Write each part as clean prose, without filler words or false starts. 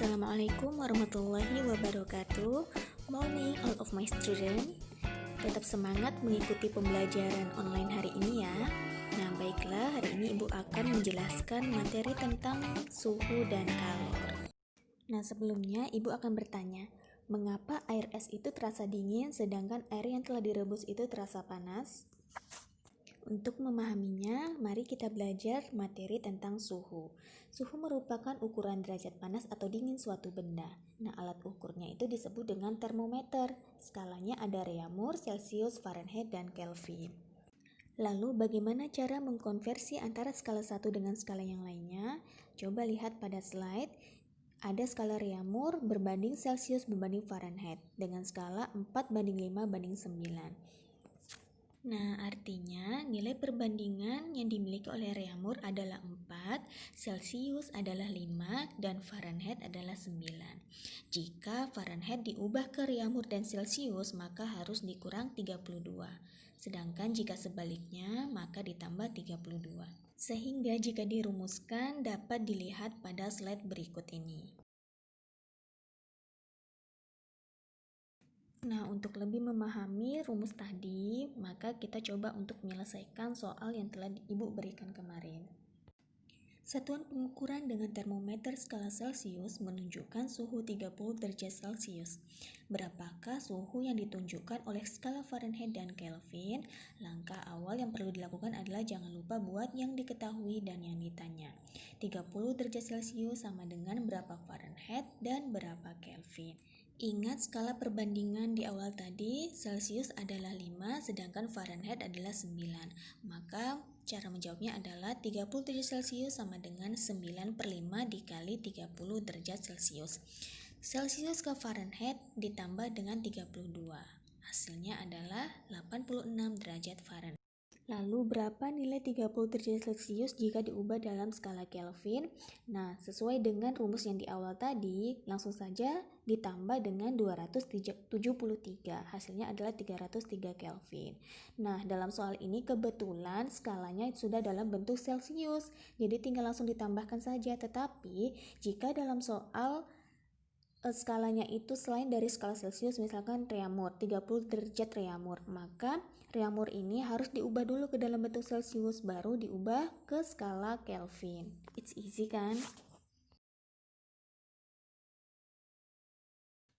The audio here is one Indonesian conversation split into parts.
Assalamualaikum warahmatullahi wabarakatuh. Morning all of my student. Tetap semangat mengikuti pembelajaran online hari ini ya. Nah baiklah, hari ini Ibu akan menjelaskan materi tentang suhu dan kalor. Nah sebelumnya Ibu akan bertanya, mengapa air es itu terasa dingin sedangkan air yang telah direbus itu terasa panas? Untuk memahaminya, mari kita belajar materi tentang suhu. Suhu merupakan ukuran derajat panas atau dingin suatu benda. Nah, alat ukurnya itu disebut dengan termometer. Skalanya ada Reaumur, Celcius, Fahrenheit, dan Kelvin. Lalu, bagaimana cara mengkonversi antara skala satu dengan skala yang lainnya? Coba lihat pada slide. Ada skala Reaumur berbanding Celcius berbanding Fahrenheit dengan skala 4:5:9. Nah, artinya nilai perbandingan yang dimiliki oleh Reaumur adalah 4, Celcius adalah 5, dan Fahrenheit adalah 9. Jika Fahrenheit diubah ke Reaumur dan Celcius, maka harus dikurang 32. Sedangkan jika sebaliknya, maka ditambah 32. Sehingga jika dirumuskan dapat dilihat pada slide berikut ini. Nah, untuk lebih memahami rumus tadi, maka kita coba untuk menyelesaikan soal yang telah Ibu berikan kemarin. Satuan pengukuran dengan termometer skala Celcius menunjukkan suhu 30 derajat Celcius. Berapakah suhu yang ditunjukkan oleh skala Fahrenheit dan Kelvin? Langkah awal yang perlu dilakukan adalah jangan lupa buat yang diketahui dan yang ditanya. 30 derajat Celcius sama dengan berapa Fahrenheit dan berapa Kelvin. Ingat skala perbandingan di awal tadi, Celcius adalah 5 sedangkan Fahrenheit adalah 9. Maka cara menjawabnya adalah 30 derajat Celcius sama dengan 9/5 dikali 30 derajat Celcius. Celcius ke Fahrenheit ditambah dengan 32. Hasilnya adalah 86 derajat Fahrenheit. Lalu berapa nilai 30 derajat Celcius jika diubah dalam skala Kelvin? Nah, sesuai dengan rumus yang di awal tadi, langsung saja ditambah dengan 273. Hasilnya adalah 303 Kelvin. Nah, dalam soal ini kebetulan skalanya sudah dalam bentuk Celcius, jadi tinggal langsung ditambahkan saja. Tetapi, jika dalam soal skalanya itu selain dari skala Celcius, misalkan Reaumur, 30 derajat Reaumur, maka Reaumur ini harus diubah dulu ke dalam bentuk Celcius, baru diubah ke skala Kelvin. It's easy kan?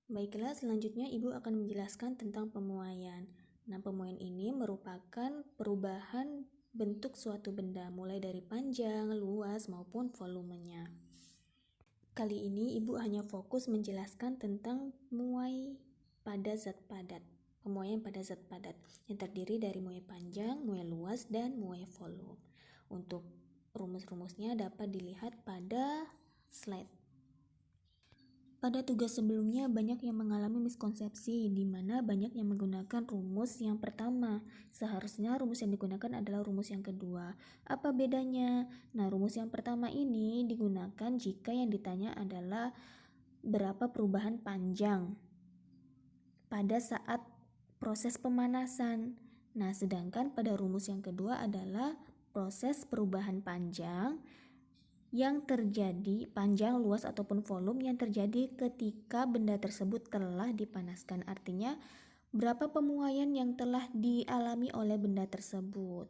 Baiklah, selanjutnya Ibu akan menjelaskan tentang pemuaian. Nah, pemuaian ini merupakan perubahan bentuk suatu benda, mulai dari panjang, luas, maupun volumenya. Kali ini Ibu hanya fokus menjelaskan tentang muai pada zat padat. Pemuaian pada zat padat yang terdiri dari muai panjang, muai luas, dan muai volume. Untuk rumus-rumusnya dapat dilihat pada slide. Pada tugas sebelumnya banyak yang mengalami miskonsepsi di mana banyak yang menggunakan rumus yang pertama. Seharusnya rumus yang digunakan adalah rumus yang kedua. Apa bedanya? Nah, rumus yang pertama ini digunakan jika yang ditanya adalah berapa perubahan panjang pada saat proses pemanasan. Nah, sedangkan pada rumus yang kedua adalah proses perubahan panjang yang terjadi, panjang, luas, ataupun volume yang terjadi ketika benda tersebut telah dipanaskan. Artinya, berapa pemuaian yang telah dialami oleh benda tersebut.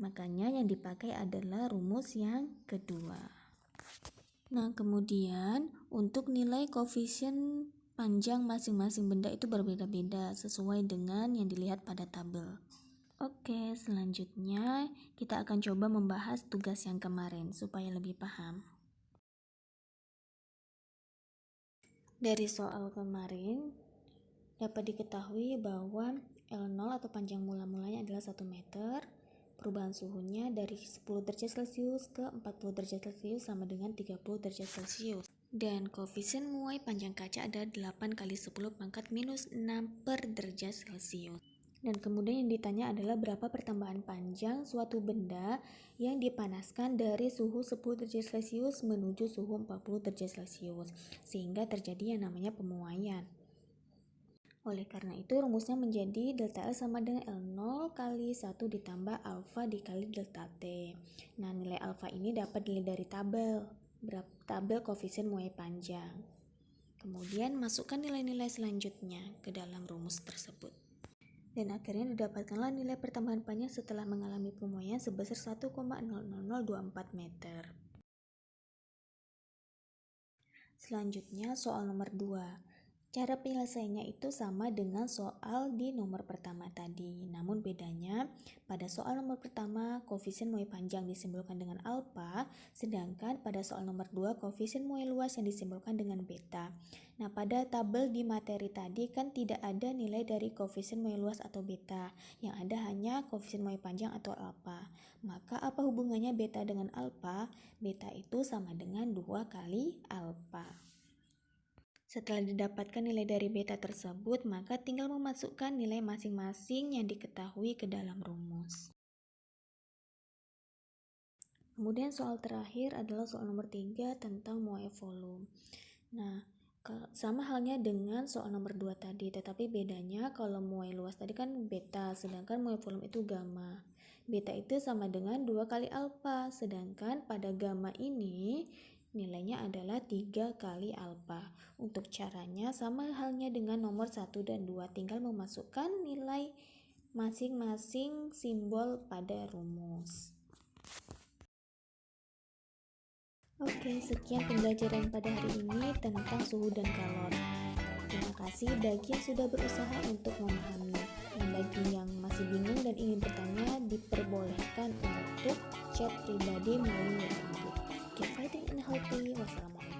Makanya yang dipakai adalah rumus yang kedua. Nah, kemudian untuk nilai koefisien panjang masing-masing benda itu berbeda-beda sesuai dengan yang dilihat pada tabel. Oke, selanjutnya kita akan coba membahas tugas yang kemarin supaya lebih paham. Dari soal kemarin dapat diketahui bahwa L0 atau panjang mula-mulanya adalah 1 meter. Perubahan suhunya dari 10 derajat Celcius ke 40 derajat Celcius sama dengan 30 derajat Celcius. Dan koefisien muai panjang kaca ada 8 kali 10 pangkat minus 6 per derajat Celcius. Dan kemudian yang ditanya adalah berapa pertambahan panjang suatu benda yang dipanaskan dari suhu 10 derajat Celcius menuju suhu 40 derajat Celcius, sehingga terjadi yang namanya pemuaian. Oleh karena itu rumusnya menjadi delta L sama dengan L0 kali 1 ditambah alfa dikali delta T. Nah, nilai alfa ini dapat dilihat dari tabel. tabel koefisien muai panjang. Kemudian masukkan nilai-nilai selanjutnya ke dalam rumus tersebut. Dan akhirnya didapatkanlah nilai pertambahan panjang setelah mengalami pemuaian sebesar 1,00024 meter. Selanjutnya soal nomor 2. Cara penyelesaiannya itu sama dengan soal di nomor pertama tadi. Namun bedanya pada soal nomor pertama koefisien muai panjang disimbolkan dengan alfa, sedangkan pada soal nomor 2 koefisien muai luas yang disimbolkan dengan beta. Nah, pada tabel di materi tadi kan tidak ada nilai dari koefisien muai luas atau beta, yang ada hanya koefisien muai panjang atau alfa. Maka apa hubungannya beta dengan alfa? Beta itu sama dengan 2 kali alfa. Setelah didapatkan nilai dari beta tersebut, maka tinggal memasukkan nilai masing-masing yang diketahui ke dalam rumus. Kemudian soal terakhir adalah soal nomor 3 tentang muai volume. Nah, sama halnya dengan soal nomor 2 tadi, tetapi bedanya kalau muai luas tadi kan beta, sedangkan muai volume itu gamma. Beta itu sama dengan 2 kali alfa, sedangkan pada gamma ini nilainya adalah 3 kali alfa. Untuk caranya sama halnya dengan nomor 1 dan 2, tinggal memasukkan nilai masing-masing simbol pada rumus. Oke, sekian pembelajaran pada hari ini tentang suhu dan kalor. Terima kasih bagi yang sudah berusaha untuk memahami. Dan bagi yang masih bingung dan ingin bertanya, diperbolehkan untuk chat pribadi melalui WhatsApp. Keep fighting and healthy. Wassalamualaikum.